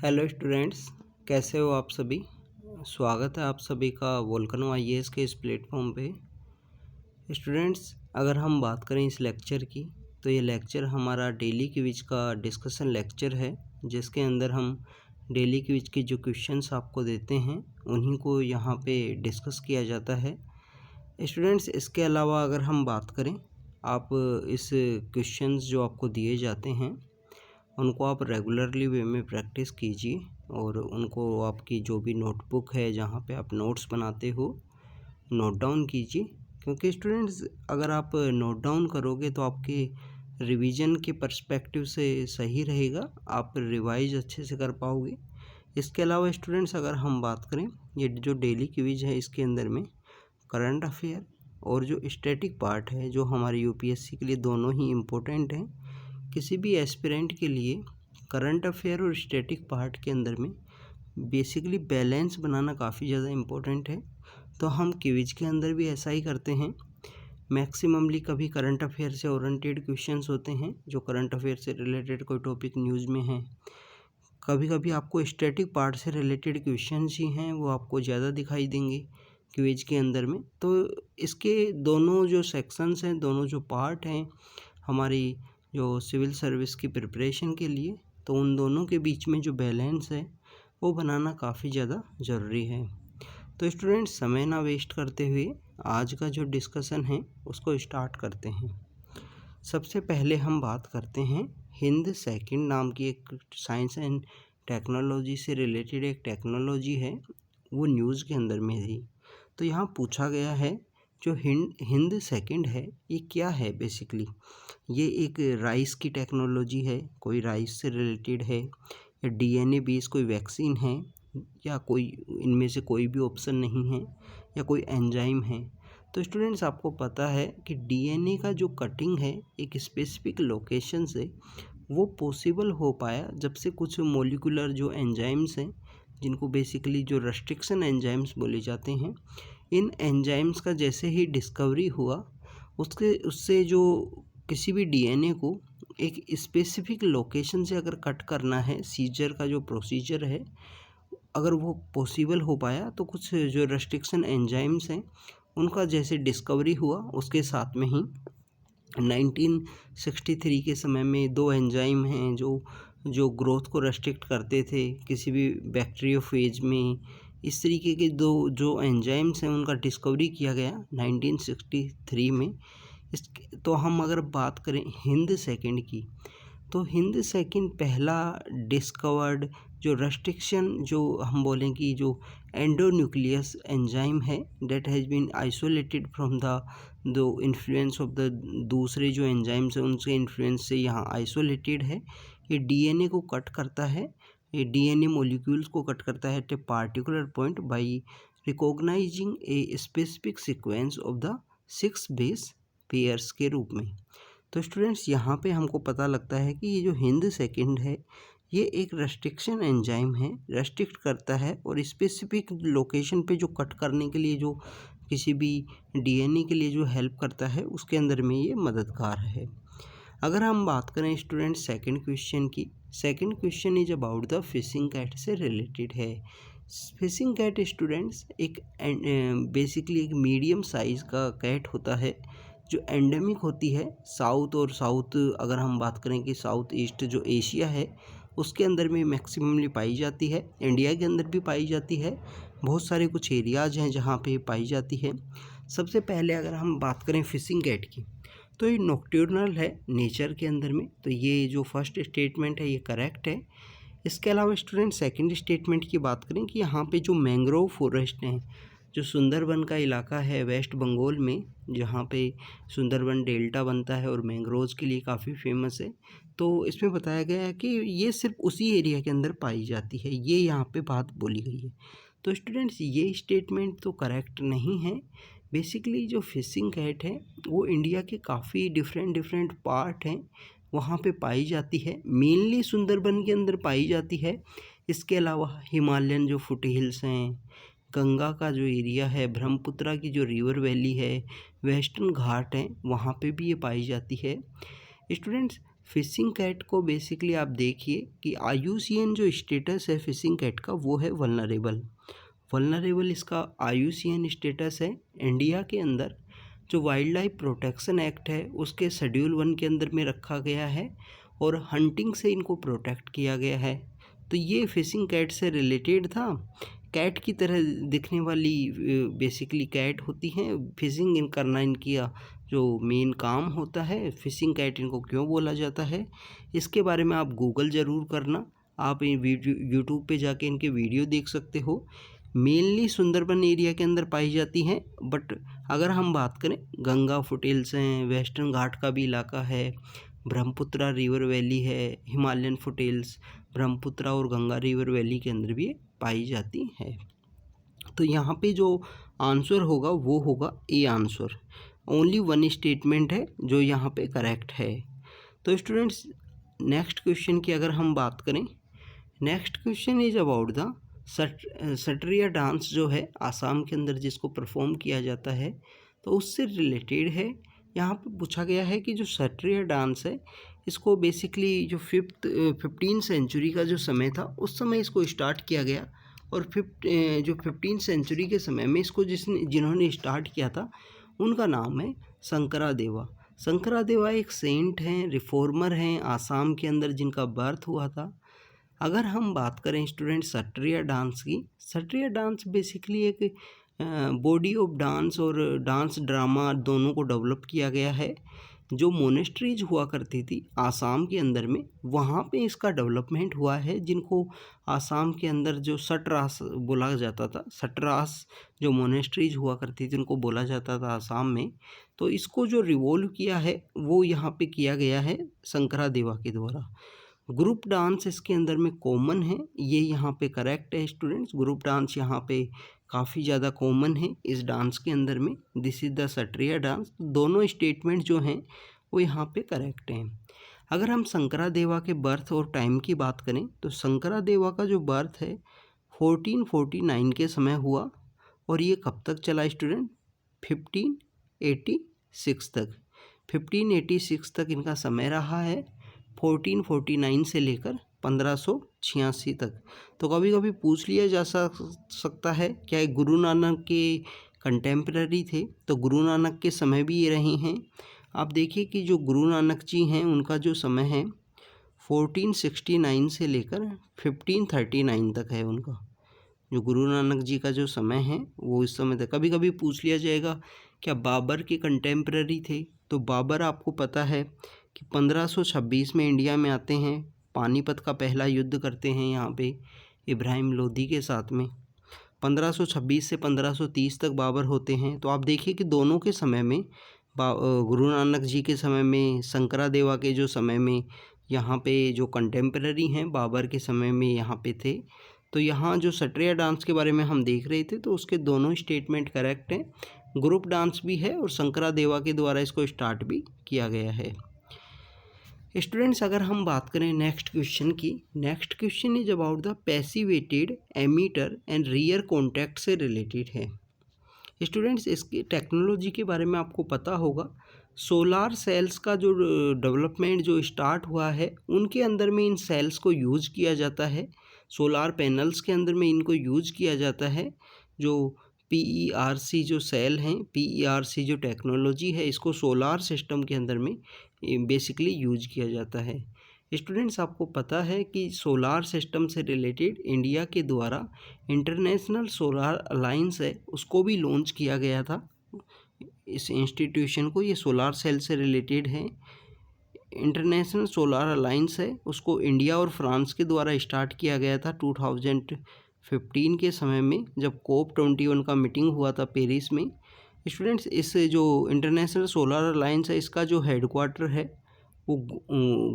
Hello students, कैसे हो आप सभी। स्वागत है आप सभी का वोल्केनो आईएएस के इस प्लेटफॉर्म पे। स्टूडेंट्स, अगर हम बात करें इस लेक्चर की, तो ये लेक्चर हमारा डेली क्विज का डिस्कशन लेक्चर है, जिसके अंदर हम डेली क्विज के जो क्वेश्चंस आपको देते हैं उन्हीं को यहाँ पे डिस्कस किया जाता है। स्टूडेंट्स, इसके अलावा अगर हम बात करें, आप इस क्वेश्चंस जो आपको दिए जाते हैं उनको आप रेगुलरली वे में प्रैक्टिस कीजिए और उनको आपकी जो भी नोटबुक है जहाँ पे आप नोट्स बनाते हो नोट डाउन कीजिए, क्योंकि स्टूडेंट्स अगर आप नोट डाउन करोगे तो आपके रिवीजन के पर्सपेक्टिव से सही रहेगा, आप रिवाइज अच्छे से कर पाओगे। इसके अलावा स्टूडेंट्स अगर हम बात करें, ये जो डेली क्विज है इसके अंदर में करंट अफेयर और जो स्टैटिक पार्ट है जो हमारे यूपीएससी के लिए दोनों ही इम्पोर्टेंट हैं। किसी भी एस्पिरेंट के लिए करंट अफेयर और स्टैटिक पार्ट के अंदर में बेसिकली बैलेंस बनाना काफ़ी ज़्यादा इम्पोर्टेंट है। तो हम क्विज के अंदर भी ऐसा ही करते हैं। मैक्सिममली कभी करंट अफेयर से ओरिएंटेड क्वेश्चंस होते हैं, जो करंट अफेयर से रिलेटेड कोई टॉपिक न्यूज़ में है। कभी कभी आपको स्टैटिक पार्ट से रिलेटेड क्वेश्चंस ही हैं वो आपको ज़्यादा दिखाई देंगे क्विज के अंदर में। तो इसके दोनों जो सेक्शंस हैं, दोनों जो पार्ट हैं हमारी जो सिविल सर्विस की प्रिपरेशन के लिए, तो उन दोनों के बीच में जो बैलेंस है वो बनाना काफ़ी ज़्यादा ज़रूरी है। तो स्टूडेंट्स, समय ना वेस्ट करते हुए आज का जो डिस्कशन है उसको स्टार्ट करते हैं। सबसे पहले हम बात करते हैं हिंद सेकंड नाम की एक साइंस एंड टेक्नोलॉजी से रिलेटेड एक टेक्नोलॉजी है, वो न्यूज़ के अंदर में थी। तो यहाँ पूछा गया है जो हिंद सेकंड है ये क्या है। बेसिकली ये एक राइस की टेक्नोलॉजी है, कोई राइस से रिलेटेड है, या डीएनए बेस्ड कोई वैक्सीन है, या कोई इनमें से कोई भी ऑप्शन नहीं है, या कोई एंजाइम है। तो स्टूडेंट्स, आपको पता है कि डीएनए का जो कटिंग है एक स्पेसिफिक लोकेशन से वो पॉसिबल हो पाया जब से कुछ मोलिकुलर जो एंजाइम्स हैं, जिनको बेसिकली जो रेस्ट्रिक्शन एंजाइम्स बोले जाते हैं, इन एंजाइम्स का जैसे ही डिस्कवरी हुआ उससे जो किसी भी डीएनए को एक स्पेसिफिक लोकेशन से अगर कट करना है, सीजर का जो प्रोसीजर है, अगर वो पॉसिबल हो पाया तो कुछ जो रेस्ट्रिक्शन एंजाइम्स हैं उनका जैसे डिस्कवरी हुआ, उसके साथ में ही 1963 के समय में दो एंजाइम हैं जो ग्रोथ को रेस्ट्रिक्ट करते थे किसी भी बैक्टीरियोफेज में। इस तरीके के दो जो एंजाइम्स हैं उनका डिस्कवरी किया गया 1963 में। तो हम अगर बात करें हिंद सेकंड की, तो हिंद सेकंड पहला डिस्कवर्ड जो रेस्ट्रिक्शन जो हम बोलें कि जो एंडोन्यूक्लियस एंजाइम है that has been isolated from the influence of the दूसरे जो एंजाइम्स हैं उनके इन्फ्लुएंस से यहाँ आइसोलेटेड है। ये डीएनए को कट करता है, ये डीएनए मॉलिक्यूल्स को कट करता है at a particular point by recognising a specific sequence of the 6 base pairs के रूप में। तो स्टूडेंट्स, यहाँ पे हमको पता लगता है कि ये जो हिंद सेकंड है ये एक रेस्ट्रिक्शन एंजाइम है, रेस्ट्रिक्ट करता है और स्पेसिफिक लोकेशन पे जो कट करने के लिए जो किसी भी डीएनए के लिए जो हेल्प करता है उसके अंदर में ये मददगार है। अगर हम बात करें स्टूडेंट सेकंड क्वेश्चन की, second question is about the fishing cat से रिलेटेड है। फिशिंग कैट स्टूडेंट्स एक बेसिकली एक मीडियम साइज़ का कैट होता है जो एंडेमिक होती है साउथ और साउथ, अगर हम बात करें कि साउथ ईस्ट जो एशिया है उसके अंदर में मैक्सिममली पाई जाती है, इंडिया के अंदर भी पाई जाती है, बहुत सारे कुछ एरियाज़ हैं जहाँ पे पाई जाती है। सबसे पहले अगर हम बात करें फिशिंग कैट की, तो ये नॉक्टर्नल है नेचर के अंदर में, तो ये जो फर्स्ट स्टेटमेंट है ये करेक्ट है। इसके अलावा स्टूडेंट सेकंड स्टेटमेंट की बात करें कि यहाँ पे जो मैंग्रोव फॉरेस्ट हैं, जो सुंदरबन का इलाका है वेस्ट बंगाल में, जहाँ पे सुंदरबन डेल्टा बनता है और मैंग्रोव्स के लिए काफ़ी फेमस है, तो इसमें बताया गया है कि ये सिर्फ उसी एरिया के अंदर पाई जाती है, ये यहाँ पे बात बोली गई है। तो स्टूडेंट्स, ये स्टेटमेंट तो करेक्ट नहीं है। बेसिकली जो फिशिंग कैट है वो इंडिया के काफ़ी डिफरेंट पार्ट हैं वहाँ पे पाई जाती है, मेनली सुंदरबन के अंदर पाई जाती है। इसके अलावा हिमालयन जो फुट हिल्स हैं, गंगा का जो एरिया है, ब्रह्मपुत्रा की जो रिवर वैली है, वेस्टर्न घाट हैं, वहाँ पे भी ये पाई जाती है। स्टूडेंट्स, फिशिंग कैट को बेसिकली आप देखिए कि IUCN जो स्टेटस है फिशिंग कैट का वो है वल्नरेबल इसका IUCN स्टेटस है। इंडिया के अंदर जो वाइल्ड लाइफ प्रोटेक्शन एक्ट है उसके शेड्यूल 1 के अंदर में रखा गया है और हंटिंग से इनको प्रोटेक्ट किया गया है। तो ये फिशिंग कैट से रिलेटेड था। कैट की तरह दिखने वाली बेसिकली कैट होती हैं। फिशिंग इन करना इनकी जो मेन काम होता है। फिशिंग कैट इनको क्यों बोला जाता है इसके बारे में आप गूगल ज़रूर करना। आप यूट्यूब पे जाके इनके वीडियो देख सकते हो। मेनली सुंदरबन एरिया के अंदर पाई जाती हैं, बट अगर हम बात करें गंगा फुटेल्स हैं, वेस्टर्न घाट का भी इलाका है, ब्रह्मपुत्रा रिवर वैली है, हिमालयन फुटेल्स ब्रह्मपुत्रा और गंगा रिवर वैली के अंदर भी पाई जाती है। तो यहाँ पे जो आंसर होगा वो होगा A answer. Only one statement है जो यहाँ पे करेक्ट है। तो स्टूडेंट्स नेक्स्ट क्वेश्चन की अगर हम बात करें, next question is about the Sattriya dance जो है आसाम के अंदर जिसको परफॉर्म किया जाता है, तो उससे रिलेटेड है। यहाँ पे पूछा गया है कि जो सटरिया डांस है इसको बेसिकली जो 15th सेंचुरी का जो समय था उस समय इसको स्टार्ट किया गया और 15th सेंचुरी के समय में इसको जिन्होंने स्टार्ट किया था उनका नाम है शंकरादेवा। शंकरादेवा एक सेंट हैं, रिफॉर्मर हैं आसाम के अंदर जिनका बर्थ हुआ था। अगर हम बात करें स्टूडेंट सटरिया डांस की, सटरिया डांस बेसिकली एक बॉडी ऑफ डांस और डांस ड्रामा दोनों को डेवलप किया गया है। जो मोनेस्ट्रीज हुआ करती थी आसाम के अंदर में वहाँ पे इसका डेवलपमेंट हुआ है, जिनको आसाम के अंदर जो सटरास बोला जाता था, सटरास जो मोनेस्ट्रीज हुआ करती थी उनको बोला जाता था आसाम में। तो इसको जो रिवॉल्व किया है वो यहाँ पे किया गया है शंकरादेवा के द्वारा। ग्रुप डांस इसके अंदर में कॉमन है, ये यहाँ पे करेक्ट है स्टूडेंट्स। ग्रुप डांस यहाँ पे काफ़ी ज़्यादा कॉमन है इस डांस के अंदर में। This is the Sattriya dance. दोनों स्टेटमेंट जो हैं वो यहाँ पे करेक्ट हैं। अगर हम शंकरादेवा के बर्थ और टाइम की बात करें तो शंकरादेवा का जो बर्थ है 1449 के समय हुआ और ये कब तक चला स्टूडेंट, 1586 तक। 1586 तक इनका समय रहा है, 1449 से लेकर 1586 तक। तो कभी कभी पूछ लिया जा सकता है क्या ये गुरु नानक के कंटेम्प्रेरी थे, तो गुरु नानक के समय भी ये रहे हैं। आप देखिए कि जो गुरु नानक जी हैं उनका जो समय है 1469 से लेकर 1539 तक है उनका। जो गुरु नानक जी का जो समय है वो इस समय तक। कभी कभी पूछ लिया जाएगा क्या बाबर के कंटेम्प्रेरी थे, तो बाबर आपको पता है कि 1526 में इंडिया में आते हैं, पानीपत का पहला युद्ध करते हैं यहाँ पे इब्राहिम लोदी के साथ में। 1526 से 1530 तक बाबर होते हैं। तो आप देखिए कि दोनों के समय में गुरु नानक जी के समय में, शंकरादेवा के जो समय में यहाँ पे जो कंटेम्प्रेरी हैं बाबर के समय में यहाँ पे थे। तो यहाँ जो सटरिया डांस के बारे में हम देख रहे थे तो उसके दोनों स्टेटमेंट करेक्ट हैं। ग्रुप डांस भी है और शंकरादेवा के द्वारा इसको स्टार्ट भी किया गया है। स्टूडेंट्स अगर हम बात करें नेक्स्ट क्वेश्चन की, next question is about the passivated emitter and rear contact से रिलेटेड है। स्टूडेंट्स इसकी टेक्नोलॉजी के बारे में आपको पता होगा। सोलार सेल्स का जो डेवलपमेंट जो स्टार्ट हुआ है उनके अंदर में इन सेल्स को यूज किया जाता है। सोलार पैनल्स के अंदर में इनको यूज किया जाता है। जो PERC जो सेल हैं, PERC जो टेक्नोलॉजी है इसको सोलार सिस्टम के अंदर में बेसिकली यूज किया जाता है। स्टूडेंट्स आपको पता है कि सोलार सिस्टम से रिलेटेड इंडिया के द्वारा इंटरनेशनल सोलार अलायंस है उसको भी लॉन्च किया गया था। इस इंस्टीट्यूशन को, ये सोलार सेल से रिलेटेड है। इंटरनेशनल सोलार अलायंस है उसको इंडिया और फ्रांस के द्वारा स्टार्ट किया गया था 2015 के समय में, जब COP21 का मीटिंग हुआ था पेरिस में। स्टूडेंट्स इस जो इंटरनेशनल सोलार अलायंस है इसका जो हेडक्वार्टर है वो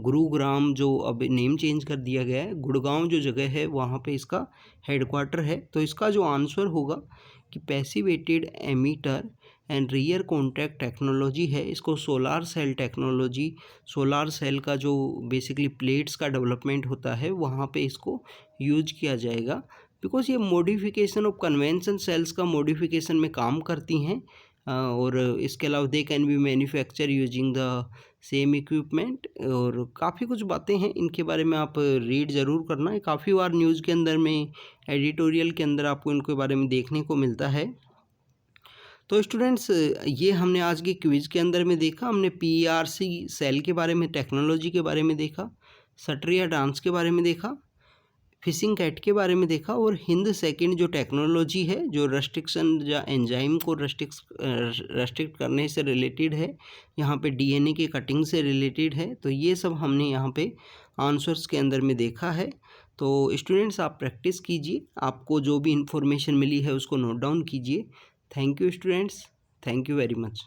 गुरुग्राम, जो अब नेम चेंज कर दिया गया है, गुड़गांव जो जगह है वहाँ पे इसका हेडक्वार्टर है। तो इसका जो आंसर होगा कि passivated emitter and rear contact technology है, इसको solar cell technology, solar cell का जो बेसिकली प्लेट्स का डेवलपमेंट होता है वहाँ पे इसको यूज किया जाएगा। बिकॉज ये मॉडिफिकेशन ऑफ कन्वेंशन सेल्स का मॉडिफिकेशन में काम करती हैं। और इसके अलावा they can be manufacture using the same equipment, और काफ़ी कुछ बातें हैं इनके बारे में, आप रीड ज़रूर करना है। काफ़ी बार न्यूज़ के अंदर में, एडिटोरियल के अंदर आपको इनके बारे में देखने को मिलता है। तो स्टूडेंट्स, ये हमने आज के क्विज़ के अंदर में देखा। हमने PRC सेल के बारे में, टेक्नोलॉजी के बारे में देखा, सटरिया डांस के बारे में देखा, फिशिंग कैट के बारे में देखा, और हिंद सेकंड जो टेक्नोलॉजी है, जो रेस्ट्रिक्शन या एंजाइम को रेस्ट्रिक्ट करने से रिलेटेड है, यहाँ पे DNA की कटिंग से रिलेटेड है। तो ये सब हमने यहाँ पे आंसर्स के अंदर में देखा है। तो स्टूडेंट्स, आप प्रैक्टिस कीजिए, आपको जो भी इंफॉर्मेशन मिली है उसको नोट डाउन कीजिए। Thank you students, thank you very much.